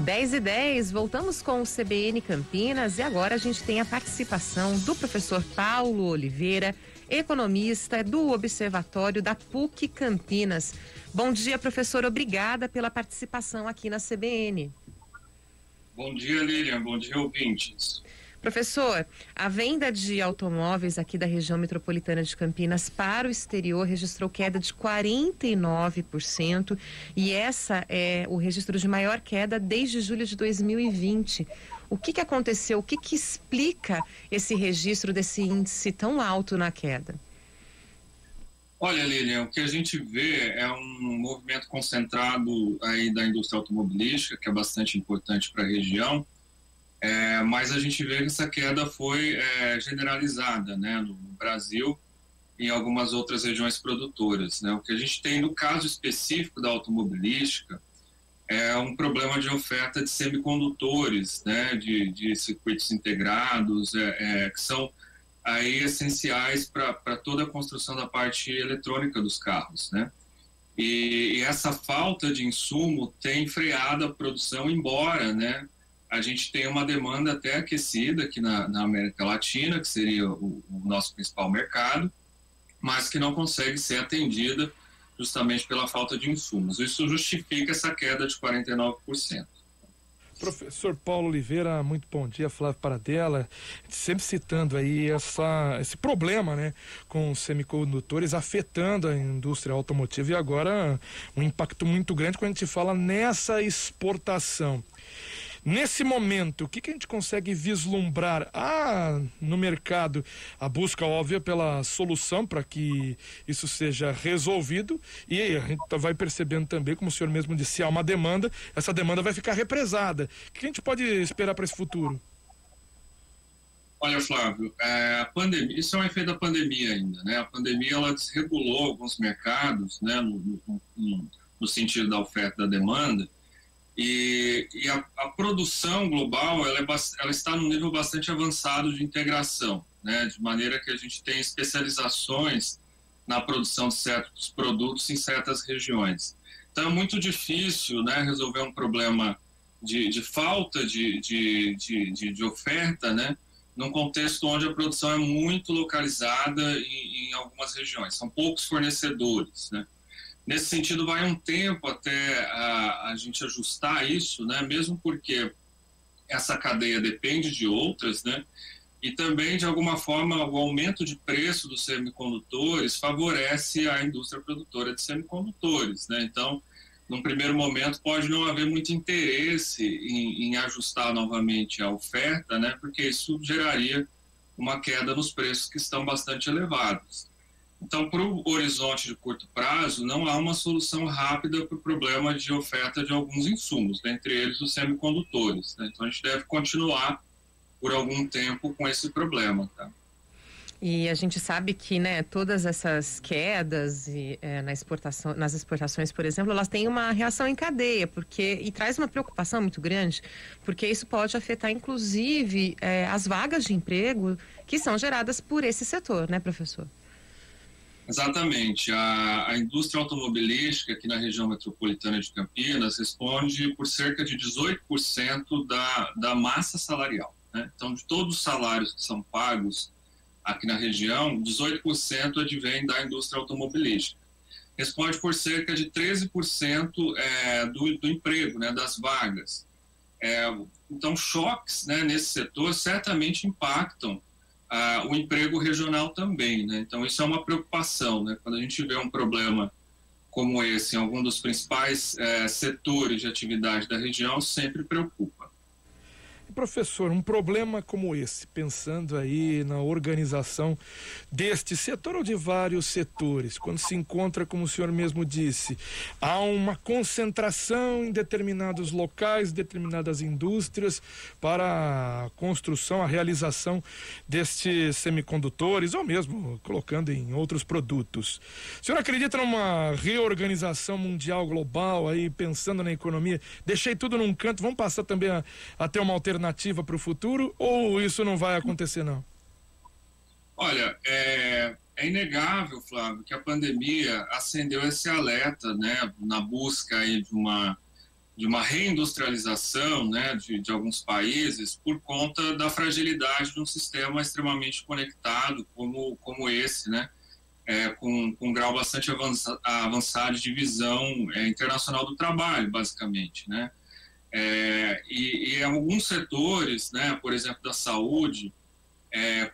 10h10, voltamos com o CBN Campinas e agora a gente tem a participação do professor Paulo Oliveira, economista do Observatório da PUC Campinas. Bom dia, professor, obrigada pela participação aqui na CBN. Bom dia, Lilian, bom dia, ouvintes. Professor, a venda de automóveis aqui da região metropolitana de Campinas para o exterior registrou queda de 49% e essa é o registro de maior queda desde julho de 2020. O que aconteceu? O que explica esse registro desse índice tão alto na queda? Olha, Lilian, o que a gente vê é um movimento concentrado aí da indústria automobilística, que é bastante importante para a região. Mas a gente vê que essa queda foi generalizada, né, no Brasil e em algumas outras regiões produtoras, né? O que a gente tem no caso específico da automobilística é um problema de oferta de semicondutores, né, de circuitos integrados, que são aí essenciais para toda a construção da parte eletrônica dos carros, né? E essa falta de insumo tem freado a produção, embora, né, a gente tem uma demanda até aquecida aqui na América Latina, que seria o nosso principal mercado, mas que não consegue ser atendida justamente pela falta de insumos. Isso justifica essa queda de 49%. Professor Paulo Oliveira, muito bom dia. Flávio Paradella, sempre citando aí esse problema, né, com os semicondutores afetando a indústria automotiva e agora um impacto muito grande quando a gente fala nessa exportação. Nesse momento, o que a gente consegue vislumbrar no mercado? A busca óbvia pela solução para que isso seja resolvido, e a gente vai percebendo também, como o senhor mesmo disse, há uma demanda, essa demanda vai ficar represada. O que a gente pode esperar para esse futuro? Olha, Flávio, a pandemia, isso é um efeito da pandemia ainda, né? A pandemia, ela desregulou alguns mercados, né, no sentido da oferta e da demanda. E a produção global ela está num nível bastante avançado de integração, né? De maneira que a gente tem especializações na produção de certos produtos em certas regiões. Então é muito difícil, né, resolver um problema de falta de oferta, né, num contexto onde a produção é muito localizada em algumas regiões. São poucos fornecedores, né? Nesse sentido, vai um tempo até a gente ajustar isso, né? Mesmo porque essa cadeia depende de outras, né? E também, de alguma forma, o aumento de preço dos semicondutores favorece a indústria produtora de semicondutores, né? Então, num primeiro momento, pode não haver muito interesse em ajustar novamente a oferta, né? Porque isso geraria uma queda nos preços que estão bastante elevados. Então, para o horizonte de curto prazo, não há uma solução rápida para o problema de oferta de alguns insumos, dentre eles os semicondutores, né? Então, a gente deve continuar por algum tempo com esse problema, tá? E a gente sabe que, né, todas essas quedas nas exportações, por exemplo, elas têm uma reação em cadeia, e traz uma preocupação muito grande, porque isso pode afetar, inclusive, as vagas de emprego que são geradas por esse setor, né, professor? Exatamente. A indústria automobilística aqui na região metropolitana de Campinas responde por cerca de 18% da massa salarial, né? Então, de todos os salários que são pagos aqui na região, 18% advém da indústria automobilística. Responde por cerca de 13% do emprego, né, das vagas. Então, choques, né, nesse setor certamente impactam o emprego regional também, né? Então isso é uma preocupação, né? Quando a gente vê um problema como esse em algum dos principais setores de atividade da região, sempre preocupa. Professor, um problema como esse, pensando aí na organização deste setor ou de vários setores, quando se encontra, como o senhor mesmo disse, há uma concentração em determinados locais, determinadas indústrias para a construção, a realização destes semicondutores ou mesmo colocando em outros produtos. O senhor acredita numa reorganização mundial global aí, pensando na economia? Deixei tudo num canto, vamos passar também a ter uma alternativa para o futuro, ou isso não vai acontecer, não? Olha, é inegável, Flávio, que a pandemia acendeu esse alerta, né, na busca aí de uma uma reindustrialização, né, de alguns países por conta da fragilidade de um sistema extremamente conectado como esse, né, com um grau bastante avançado de divisão internacional do trabalho, basicamente, né. E em alguns setores, né, por exemplo, da saúde,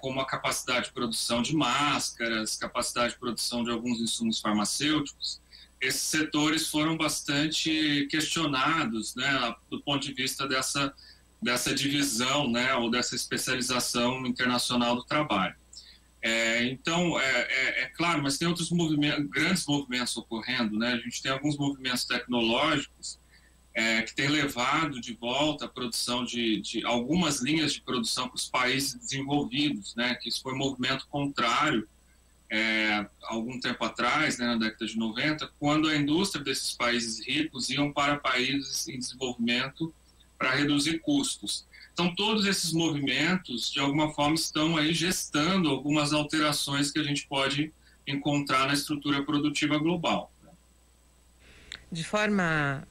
como a capacidade de produção de máscaras, capacidade de produção de alguns insumos farmacêuticos, esses setores foram bastante questionados, né, do ponto de vista dessa divisão, né, ou dessa especialização internacional do trabalho. Então, claro, mas tem outros grandes movimentos ocorrendo, né? A gente tem alguns movimentos tecnológicos que têm levado de volta a produção de algumas linhas de produção para os países desenvolvidos, né? Que isso foi um movimento contrário algum tempo atrás, né, na década de 90, quando a indústria desses países ricos iam para países em desenvolvimento para reduzir custos. Então, todos esses movimentos, de alguma forma, estão aí gestando algumas alterações que a gente pode encontrar na estrutura produtiva global. De forma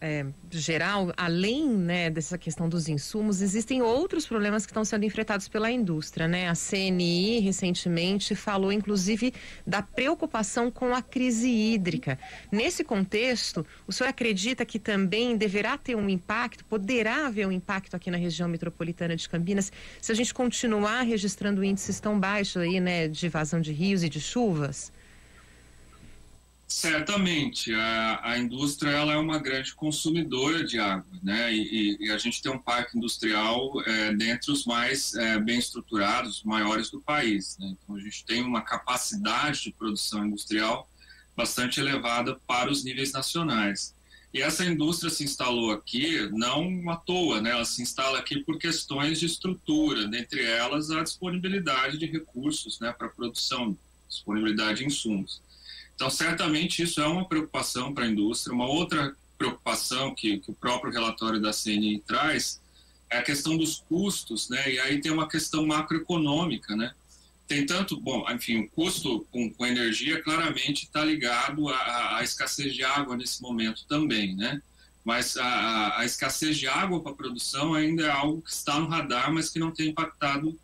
geral, além, né, dessa questão dos insumos, existem outros problemas que estão sendo enfrentados pela indústria, né? A CNI recentemente falou, inclusive, da preocupação com a crise hídrica. Nesse contexto, o senhor acredita que também deverá ter um impacto, poderá haver um impacto aqui na região metropolitana de Campinas, se a gente continuar registrando índices tão baixos aí, né, de vazão de rios e de chuvas? Certamente, a indústria ela é uma grande consumidora de água, né? E a gente tem um parque industrial dentre os mais bem estruturados, maiores do país, né? Então a gente tem uma capacidade de produção industrial bastante elevada para os níveis nacionais. E essa indústria se instalou aqui não à toa, né? Ela se instala aqui por questões de estrutura, dentre elas a disponibilidade de recursos, né, para produção, disponibilidade de insumos. Então, certamente, isso é uma preocupação para a indústria. Uma outra preocupação que o próprio relatório da CNI traz é a questão dos custos, né? E aí tem uma questão macroeconômica, né? Tem tanto, enfim, o custo com energia claramente está ligado à escassez de água nesse momento também, né? Mas a escassez de água para a produção ainda é algo que está no radar, mas que não tem impactado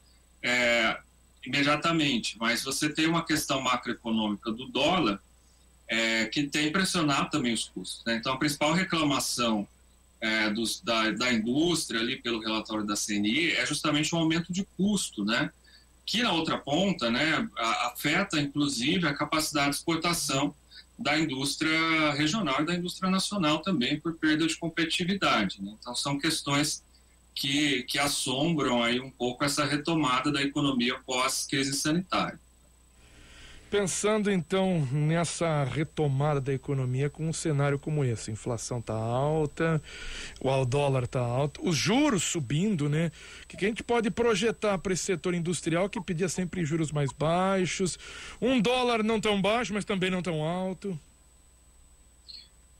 imediatamente. Mas você tem uma questão macroeconômica do dólar, que tem pressionado também os custos, né? Então, a principal reclamação da indústria ali pelo relatório da CNI é justamente um aumento de custo, né? Que na outra ponta, né, afeta inclusive a capacidade de exportação da indústria regional e da indústria nacional também por perda de competitividade, né? Então, são questões que assombram aí um pouco essa retomada da economia pós-crise sanitária. Pensando então nessa retomada da economia com um cenário como esse, a inflação está alta, o dólar está alto, os juros subindo, né? O que a gente pode projetar para esse setor industrial que pedia sempre juros mais baixos, um dólar não tão baixo, mas também não tão alto?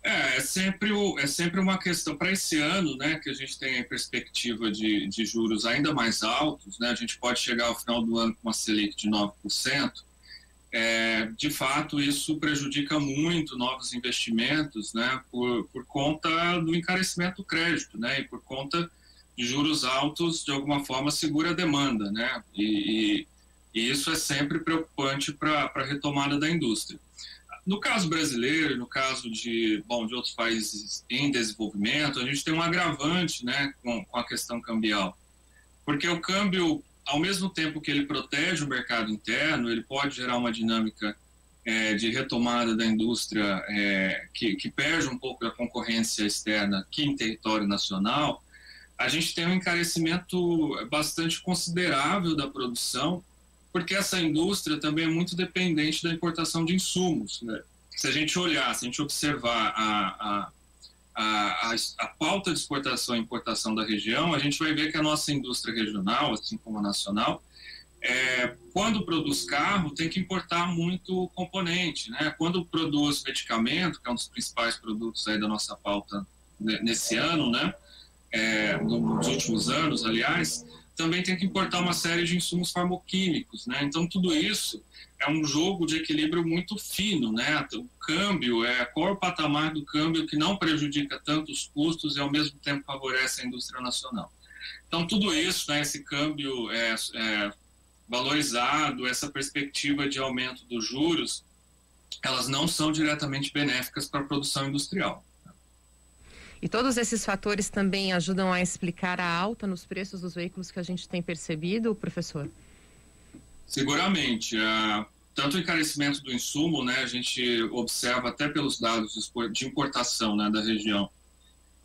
É sempre uma questão para esse ano, né, que a gente tem a perspectiva de juros ainda mais altos, né? A gente pode chegar ao final do ano com uma Selic de 9%. De fato, isso prejudica muito novos investimentos, né, por conta do encarecimento do crédito, né, e por conta de juros altos, de alguma forma, segura a demanda, né, e isso é sempre preocupante para a retomada da indústria. No caso brasileiro, no caso de outros países em desenvolvimento, a gente tem um agravante, né, com a questão cambial, porque o câmbio, ao mesmo tempo que ele protege o mercado interno, ele pode gerar uma dinâmica de retomada da indústria que perde um pouco da concorrência externa aqui em território nacional. A gente tem um encarecimento bastante considerável da produção, porque essa indústria também é muito dependente da importação de insumos, né? Se a gente observar a pauta de exportação e importação da região, a gente vai ver que a nossa indústria regional, assim como a nacional, quando produz carro, tem que importar muito componente, né? Quando produz medicamento, que é um dos principais produtos aí da nossa pauta nesse ano, né? Nos últimos anos, aliás, também tem que importar uma série de insumos farmoquímicos, né? Então, tudo isso é um jogo de equilíbrio muito fino, né? O câmbio, qual é o patamar do câmbio que não prejudica tanto os custos e, ao mesmo tempo, favorece a indústria nacional. Então, tudo isso, né, esse câmbio valorizado, essa perspectiva de aumento dos juros, elas não são diretamente benéficas para a produção industrial. E todos esses fatores também ajudam a explicar a alta nos preços dos veículos que a gente tem percebido, professor? Seguramente. Tanto o encarecimento do insumo, né, a gente observa até pelos dados de importação, né, da região,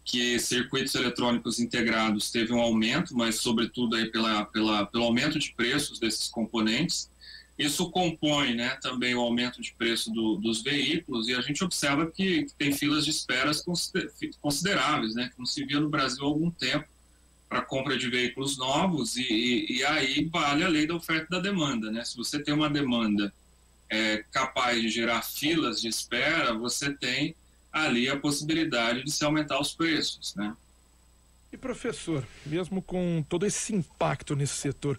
que circuitos eletrônicos integrados teve um aumento, mas sobretudo aí pelo aumento de preços desses componentes. Isso compõe, né, também o aumento de preço dos veículos, e a gente observa que tem filas de esperas consideráveis, né, que não se via no Brasil há algum tempo para compra de veículos novos, e aí vale a lei da oferta e da demanda, né? Se você tem uma demanda capaz de gerar filas de espera, você tem ali a possibilidade de se aumentar os preços, né? E professor, mesmo com todo esse impacto nesse setor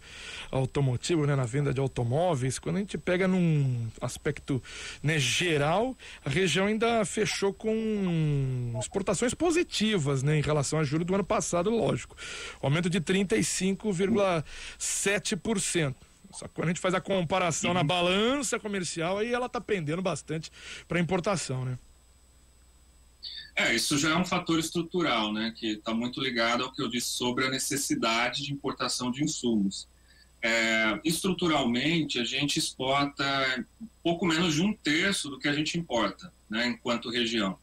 automotivo, né, na venda de automóveis, quando a gente pega num aspecto, né, geral, a região ainda fechou com exportações positivas, né, em relação a julho do ano passado, lógico. Aumento de 35,7%. Só que quando a gente faz a comparação na balança comercial, aí ela está pendendo bastante para importação, né? Isso já é um fator estrutural, né, que está muito ligado ao que eu disse sobre a necessidade de importação de insumos. Estruturalmente, a gente exporta pouco menos de 1/3 do que a gente importa, né, enquanto região.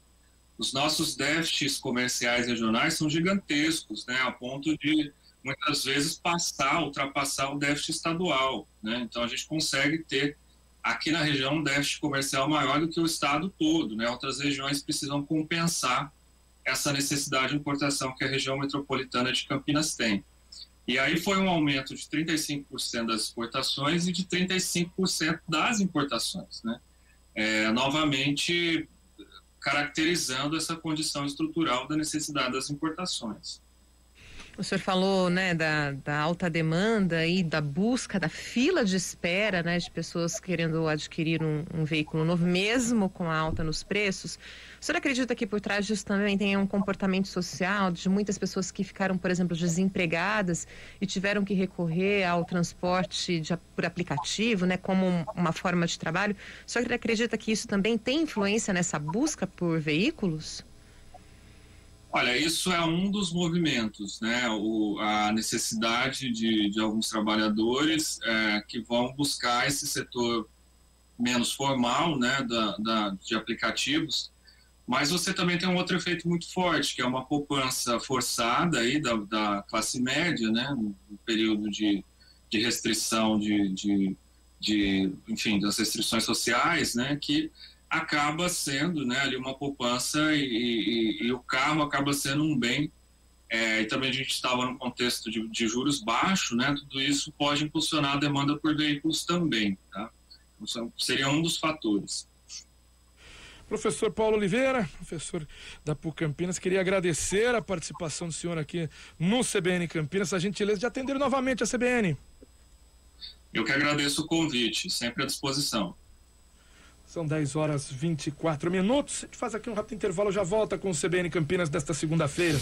Os nossos déficits comerciais regionais são gigantescos, né, a ponto de, muitas vezes, ultrapassar o déficit estadual, né? Então, a gente consegue ter aqui na região um déficit comercial maior do que o estado todo, né? Outras regiões precisam compensar essa necessidade de importação que a região metropolitana de Campinas tem. E aí foi um aumento de 35% das exportações e de 35% das importações, né? Novamente caracterizando essa condição estrutural da necessidade das importações. O senhor falou, né, da alta demanda e da busca, da fila de espera, né, de pessoas querendo adquirir um veículo novo, mesmo com a alta nos preços. O senhor acredita que por trás disso também tem um comportamento social de muitas pessoas que ficaram, por exemplo, desempregadas e tiveram que recorrer ao transporte por aplicativo, né, como uma forma de trabalho? O senhor acredita que isso também tem influência nessa busca por veículos? Olha, isso é um dos movimentos, né? A necessidade de alguns trabalhadores que vão buscar esse setor menos formal, né, de aplicativos, mas você também tem um outro efeito muito forte, que é uma poupança forçada aí da classe média, né, no período de restrição enfim, das restrições sociais, né, que acaba sendo, né, ali uma poupança e o carro acaba sendo um bem, e também a gente estava num contexto de juros baixos, né, tudo isso pode impulsionar a demanda por veículos também, tá? Então, seria um dos fatores. Professor Paulo Oliveira, professor da PUC Campinas, queria agradecer a participação do senhor aqui no CBN Campinas, a gentileza de atender novamente a CBN. Eu que agradeço o convite, sempre à disposição. São 10h24. A gente faz aqui um rápido intervalo, já volta com o CBN Campinas desta segunda-feira.